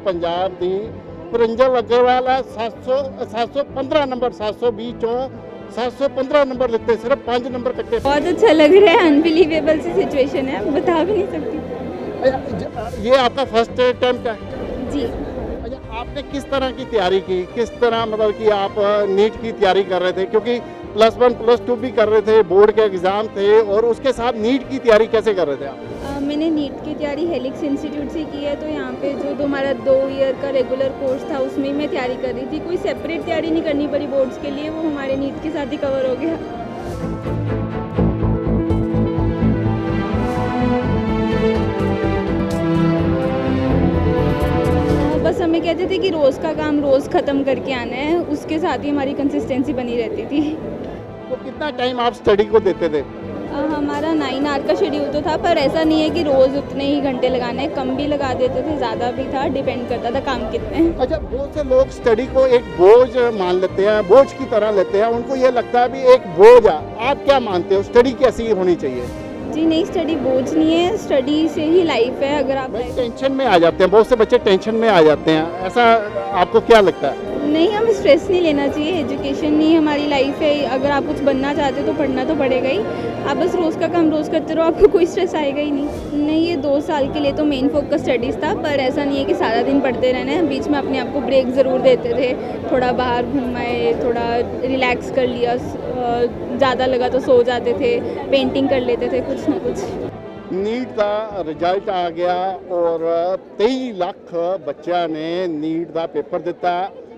पंजाब दी परंजल अग्रवाल है 715 नंबर 720 चों 715 नंबर लिते, सिर्फ 5 नंबर कट्टे। बहुत अच्छा लग रहा है, अनबिलीवेबल सी सिचुएशन है, बता भी नहीं सकती। ये आपका फर्स्ट अटेम्प्ट है जी। अच्छा, आपने किस तरह की तैयारी की, किस तरह मतलब कि आप नीट की तैयारी कर रहे थे, क्योंकि +1 +2 भी कर रहे थे, बोर्ड के एग्ज़ाम थे और उसके साथ नीट की तैयारी कैसे कर रहे थे आप? मैंने नीट की तैयारी हेलिक्स इंस्टीट्यूट से की है, तो यहाँ पे जो हमारा 2 ईयर का रेगुलर कोर्स था उसमें मैं तैयारी कर रही थी। कोई सेपरेट तैयारी नहीं करनी पड़ी बोर्ड्स के लिए, वो हमारे नीट के साथ ही कवर हो गया। बस हमें कहते थे कि रोज़ का काम रोज़ ख़त्म करके आना है, उसके साथ ही हमारी कंसिस्टेंसी बनी रहती थी। तो कितना टाइम आप स्टडी को देते थे? हमारा 9 आवर का शेड्यूल तो था, पर ऐसा नहीं है कि रोज़ उतने ही घंटे लगाने हैं, कम भी लगा देते थे, ज़्यादा भी था, डिपेंड करता था काम कितने हैं। अच्छा, बहुत से लोग स्टडी को एक बोझ मान लेते हैं, बोझ की तरह लेते हैं, उनको ये लगता है भी एक बोझ है। आप क्या मानते हो, स्टडी कैसी होनी चाहिए? जी नहीं, स्टडी बोझ नहीं है, स्टडी से ही लाइफ है। अगर आप टेंशन में आ जाते हैं, बहुत से बच्चे टेंशन में आ जाते हैं, ऐसा आपको क्या लगता है? नहीं, हमें स्ट्रेस नहीं लेना चाहिए, एजुकेशन ही हमारी लाइफ है। अगर आप कुछ बनना चाहते हो तो पढ़ना तो पड़ेगा ही। आप बस रोज़ का काम रोज़ करते रहो, आपको कोई स्ट्रेस आएगा ही नहीं। ये 2 साल के लिए तो मेन फोकस स्टडीज़ था, पर ऐसा नहीं है कि सारा दिन पढ़ते रहना है। बीच में अपने आप को ब्रेक ज़रूर देते थे, थोड़ा बाहर घूम आए, थोड़ा रिलैक्स कर लिया, ज़्यादा लगा तो सो जाते थे, पेंटिंग कर लेते थे, कुछ ना कुछ। नीट का रिजल्ट आ गया और 23 ਲੱਖ ਬੱਚਿਆਂ ਨੇ ਨੀਟ ਦਾ ਪੇਪਰ ਦਿੱਤਾ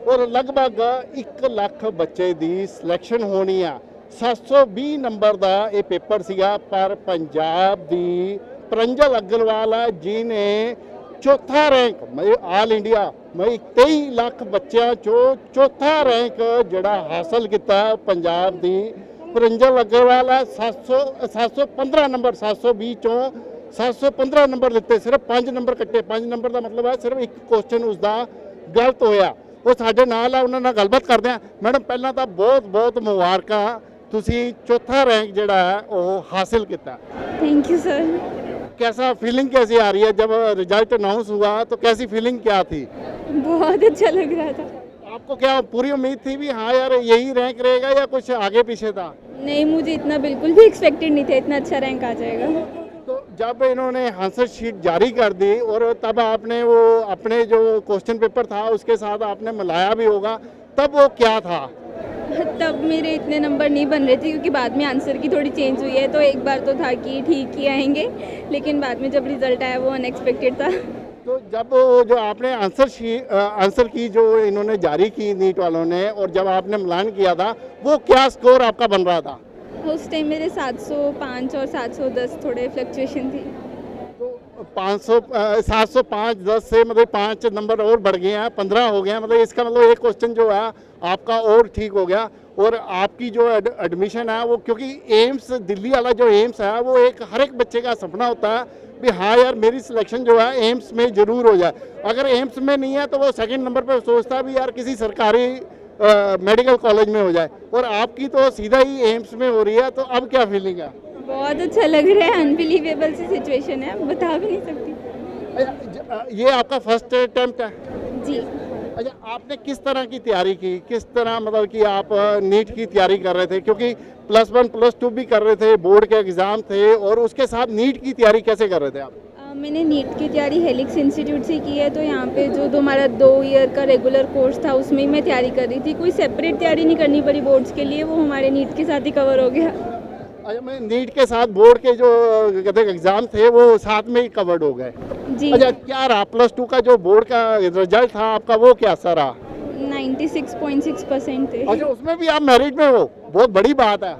और लगभग 1 ਲੱਖ ਬੱਚੇ ਦੀ ਸਿਲੈਕਸ਼ਨ ਹੋਣੀ ਆ। 720 ਨੰਬਰ ਦਾ ਇਹ ਪੇਪਰ ਸੀਗਾ, ਪਰ ਪੰਜਾਬ ਦੀ परंजल अग्रवाल है जिन्हें चौथा रैंक मतलब ऑल इंडिया मतलब 23 ਲੱਖ ਬੱਚਿਆਂ ਚੋਂ चौथा रैंक ਜਿਹੜਾ हासिल किया पंजाब ਦੀ परंजल अग्रवाल है 715 नंबर 720 चों 715 नंबर लिते, सिर्फ 5 नंबर कट्टे। 5 नंबर का मतलब है सिर्फ एक क्वेश्चन उसका गलत होया। वो साडे नाल है, उन्हां नाल गलबात करते हैं। मैडम पहला तो बहुत बहुत मुबारकां, तुसी चौथा रैंक जिहड़ा है वो हासिल किया। Thank you sir. कैसा फीलिंग कैसी आ रही है जब रिजल्ट अनाउंस हुआ, तो कैसी फीलिंग क्या थी? बहुत अच्छा लग रहा था। आपको क्या पूरी उम्मीद थी भी हाँ यार यही रैंक रहेगा या कुछ आगे पीछे था? नहीं, मुझे इतना बिल्कुल भी एक्सपेक्टेड नहीं था, इतना अच्छा रैंक आ जाएगा। तो जब इन्होंने आंसर शीट जारी कर दी और तब आपने वो अपने जो क्वेश्चन पेपर था उसके साथ आपने मिलाया भी होगा, तब वो क्या था? तब मेरे इतने नंबर नहीं बन रहे थे, क्योंकि बाद में आंसर की थोड़ी चेंज हुई है। तो एक बार तो था कि ठीक ही आएंगे, लेकिन बाद में जब रिजल्ट आया वो अनएक्सपेक्टेड था। तो जब जो आपने आंसर की जो इन्होंने जारी की नीट वालों ने, और जब आपने मिलान किया था, वो क्या स्कोर आपका बन रहा था? उस टाइम मेरे 705 और 710 थोड़े फ्लक्चुएशन थी। तो 705-10 से मतलब 5 नंबर और बढ़ गए हैं, 15 हो गए हैं। मतलब इसका मतलब एक क्वेश्चन जो है आपका और ठीक हो गया। और आपकी जो एडमिशन है वो, क्योंकि एम्स दिल्ली वाला जो एम्स है वो एक हर एक बच्चे का सपना होता है भी हाँ यार मेरी सिलेक्शन जो है एम्स में ज़रूर हो जाए। अगर एम्स में नहीं है तो वो सेकंड नंबर पर सोचता है भी यार किसी सरकारी मेडिकल कॉलेज में हो जाए, और आपकी तो सीधा ही एम्स में हो रही है। तो अब क्या फीलिंग है? बहुत अच्छा लग रहा है, अनबिलीवेबल सी सिचुएशन है, बता भी नहीं सकती। ये आपका फर्स्ट अटेम्प्ट है? जी। अच्छा, आपने किस तरह की तैयारी की, किस तरह मतलब कि आप नीट की तैयारी कर रहे थे, क्योंकि +1 +2 भी कर रहे थे, बोर्ड के एग्ज़ाम थे, और उसके साथ नीट की तैयारी कैसे कर रहे थे आप? मैंने नीट की तैयारी हेलिक्स इंस्टीट्यूट से की है, तो यहाँ पे जो हमारा 2 ईयर का रेगुलर कोर्स था उसमें मैं तैयारी कर रही थी। कोई सेपरेट तैयारी नहीं करनी पड़ी बोर्ड्स के लिए, वो हमारे नीट के साथ ही कवर हो गया। अच्छा, मैं नीट के साथ बोर्ड के जो कहते एग्ज़ाम थे वो साथ में ही कवर्ड हो गए? जी। अच्छा, क्या रहा +2 का जो बोर्ड का रिजल्ट था आपका, वो कैसा रहा? 96.6% थे। अच्छा, उसमें भी आप मेरिट में हो, बहुत बड़ी बात है।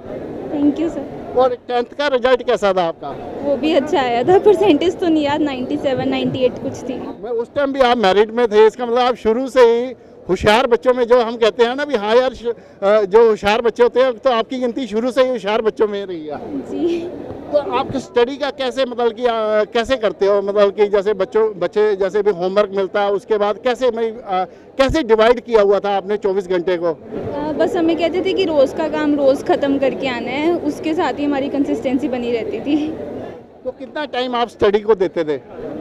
Thank you sir. और 10th का रिजल्ट कैसा था आपका? वो भी अच्छा आया था, परसेंटेज तो नहीं याद, 97 98 कुछ थी। मैं उस टाइम भी आप मेरिट में थे, इसका मतलब आप शुरू से ही होशियार बच्चों में, जो हम कहते हैं ना भी हाँ यार जो होशियार बच्चे होते हैं, तो आपकी गिनती शुरू से ही होशियार बच्चों में रही है। जी। तो आप स्टडी का कैसे मतलब कि कैसे करते हो, मतलब कि जैसे बच्चे जैसे भी होमवर्क मिलता है उसके बाद कैसे डिवाइड किया हुआ था आपने 24 घंटे को? बस हमें कहते थे कि रोज़ का काम रोज़ ख़त्म करके आना है, उसके साथ ही हमारी कंसिस्टेंसी बनी रहती थी। तो कितना टाइम आप स्टडी को देते थे?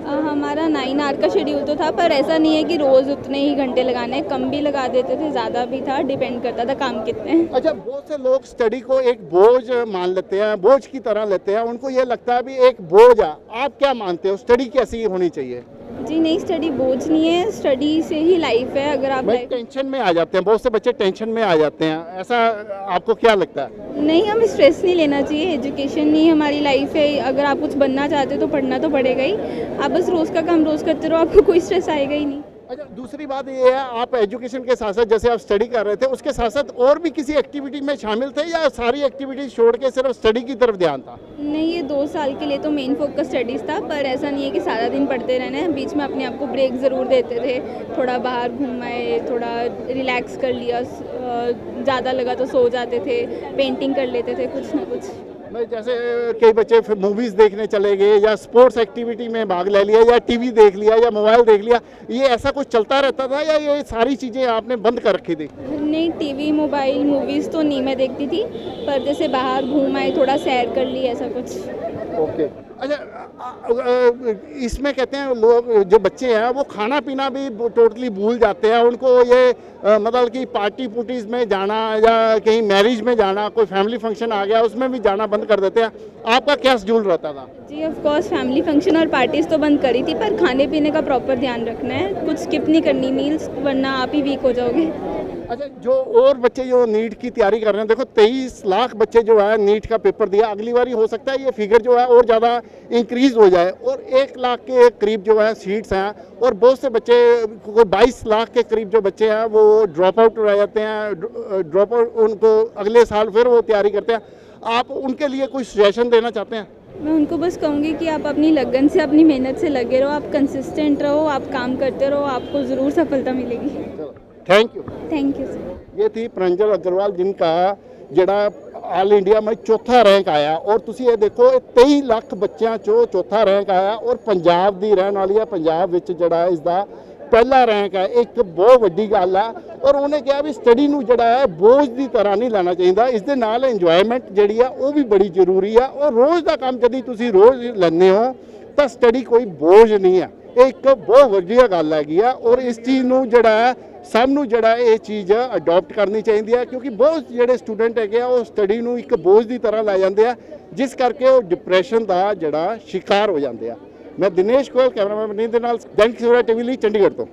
हमारा हमारा 9 आवर का शेड्यूल तो था, पर ऐसा नहीं है कि रोज़ उतने ही घंटे लगाने हैं, कम भी लगा देते थे, ज़्यादा भी था, डिपेंड करता था काम कितने हैं। अच्छा, बहुत से लोग स्टडी को एक बोझ मान लेते हैं, बोझ की तरह लेते हैं, उनको ये लगता है भी एक बोझ है। आप क्या मानते हो, स्टडी कैसी होनी चाहिए? जी नहीं, स्टडी बोझ नहीं है, स्टडी से ही लाइफ है। अगर आप भाई लाइफ टेंशन में आ जाते हैं, बहुत से बच्चे टेंशन में आ जाते हैं, ऐसा आपको क्या लगता है? नहीं, हमें स्ट्रेस नहीं लेना चाहिए, एजुकेशन नहीं हमारी लाइफ है। अगर आप कुछ बनना चाहते हो तो पढ़ना तो पड़ेगा ही। आप बस रोज़ का काम रोज़ करते रहो, आपको कोई स्ट्रेस आएगा ही नहीं। अच्छा, दूसरी बात ये है, आप एजुकेशन के साथ साथ जैसे आप स्टडी कर रहे थे, उसके साथ साथ और भी किसी एक्टिविटी में शामिल थे या सारी एक्टिविटीज छोड़ के सिर्फ स्टडी की तरफ ध्यान था? नहीं, ये 2 साल के लिए तो मेन फोकस स्टडीज़ था, पर ऐसा नहीं है कि सारा दिन पढ़ते रहना है। बीच में अपने आप को ब्रेक ज़रूर देते थे, थोड़ा बाहर घूम आए, थोड़ा रिलैक्स कर लिया, ज़्यादा लगा तो सो जाते थे, पेंटिंग कर लेते थे, कुछ ना कुछ। मैं जैसे कई बच्चे फिर मूवीज़ देखने चले गए या स्पोर्ट्स एक्टिविटी में भाग ले लिया या टीवी देख लिया या मोबाइल देख लिया, ये ऐसा कुछ चलता रहता था या ये सारी चीज़ें आपने बंद कर रखी थी? नहीं, टीवी, मोबाइल, मूवीज़ तो नहीं मैं देखती थी, पर जैसे बाहर घूम आए, थोड़ा सैर कर ली, ऐसा कुछ। ओके। अच्छा, इसमें कहते हैं लोग, जो बच्चे हैं वो खाना पीना भी टोटली भूल जाते हैं, उनको ये मतलब कि पार्टी पुर्टीज़ में जाना या कहीं मैरिज में जाना, कोई फैमिली फंक्शन आ गया उसमें भी जाना बंद कर देते हैं। आपका क्या शेड्यूल रहता था? जी, ऑफ कोर्स फैमिली फंक्शन और पार्टीज़ तो बंद करी थी, पर खाने पीने का प्रॉपर ध्यान रखना है, कुछ स्किप नहीं करनी मील्स, वरना आप ही वीक हो जाओगे। अच्छा, जो और बच्चे जो नीट की तैयारी कर रहे हैं, देखो 23 लाख बच्चे जो है नीट का पेपर दिया, अगली बारी हो सकता है ये फिगर जो है और ज़्यादा इंक्रीज हो जाए और 1 लाख के करीब जो है सीट्स हैं, और बहुत से बच्चे, कोई 22 लाख के करीब जो बच्चे हैं वो ड्रॉप आउट रह जाते हैं, ड्रॉप आउट, उनको अगले साल फिर वो तैयारी करते हैं। आप उनके लिए कोई सजेशन देना चाहते हैं? मैं उनको बस कहूँगी कि आप अपनी लगन से, अपनी मेहनत से लगे रहो, आप कंसिस्टेंट रहो, आप काम करते रहो, आपको ज़रूर सफलता मिलेगी। Thank you. Thank you sir. ये थी प्रंजल अग्रवाल, जिनका ਜਿਹੜਾ ਆਲ ਇੰਡੀਆ में चौथा रैंक आया, और ਤੁਸੀਂ ਇਹ ਦੇਖੋ 23 ਲੱਖ ਬੱਚਿਆਂ ਚੋਂ ਚੌਥਾ ਰੈਂਕ ਆਇਆ, ਔਰ ਪੰਜਾਬ ਦੀ ਰਹਿਣ ਵਾਲੀ ਹੈ, ਪੰਜਾਬ ਵਿੱਚ ਜਿਹੜਾ ਇਸ ਦਾ ਪਹਿਲਾ ਰੈਂਕ ਹੈ। ਇੱਕ ਬਹੁਤ ਵੱਡੀ ਗੱਲ ਹੈ, ਔਰ ਉਹਨੇ ਕਿਹਾ ਵੀ ਸਟੱਡੀ ਨੂੰ ਜਿਹੜਾ ਹੈ ਬੋਝ ਦੀ ਤਰ੍ਹਾਂ ਨਹੀਂ ਲੈਣਾ ਚਾਹੀਦਾ, ਇਸ ਦੇ ਨਾਲ ਇੰਜੋਇਮੈਂਟ ਜਿਹੜੀ ਆ ਉਹ ਵੀ ਬੜੀ ਜ਼ਰੂਰੀ ਆ, ਔਰ ਰੋਜ਼ ਦਾ ਕੰਮ ਜਦ ਤੁਸੀਂ ਰੋਜ਼ ਲੈਂਦੇ ਹੋ ਤਾਂ ਸਟੱਡੀ ਕੋਈ ਬੋਝ ਨਹੀਂ ਹੈ। ਇਹ ਇੱਕ ਬਹੁਤ ਵਧੀਆ ਗੱਲ ਹੈਗੀ ਆ, ਔਰ ਇਸ ਚੀਜ਼ ਨੂੰ ਜਿਹੜਾ ਹੈ ਸਭ ਨੂੰ ਜਿਹੜਾ ਇਹ ਚੀਜ਼ ਅਡਾਪਟ ਕਰਨੀ ਚਾਹੀਦੀ ਹੈ, ਕਿਉਂਕਿ ਬਹੁਤ ਜਿਹੜੇ ਸਟੂਡੈਂਟ ਹੈਗੇ ਆ ਉਹ ਸਟੱਡੀ ਨੂੰ ਇੱਕ ਬੋਝ ਦੀ ਤਰ੍ਹਾਂ ਲੈ ਜਾਂਦੇ ਆ, ਜਿਸ ਕਰਕੇ ਉਹ ਡਿਪਰੈਸ਼ਨ ਦਾ ਜਿਹੜਾ ਸ਼ਿਕਾਰ ਹੋ ਜਾਂਦੇ ਆ। ਮੈਂ ਦਿਨੇਸ਼ ਗੋਇਲ, ਕੈਮਰਾਮੈਨ ਮਨੀਂਦਰ ਨਾਲ, ਦੈਨਿਕ ਸਵੇਰਾ ਟੀਵੀ ਲਈ, ਚੰਡੀਗੜ੍ਹ ਤੋਂ।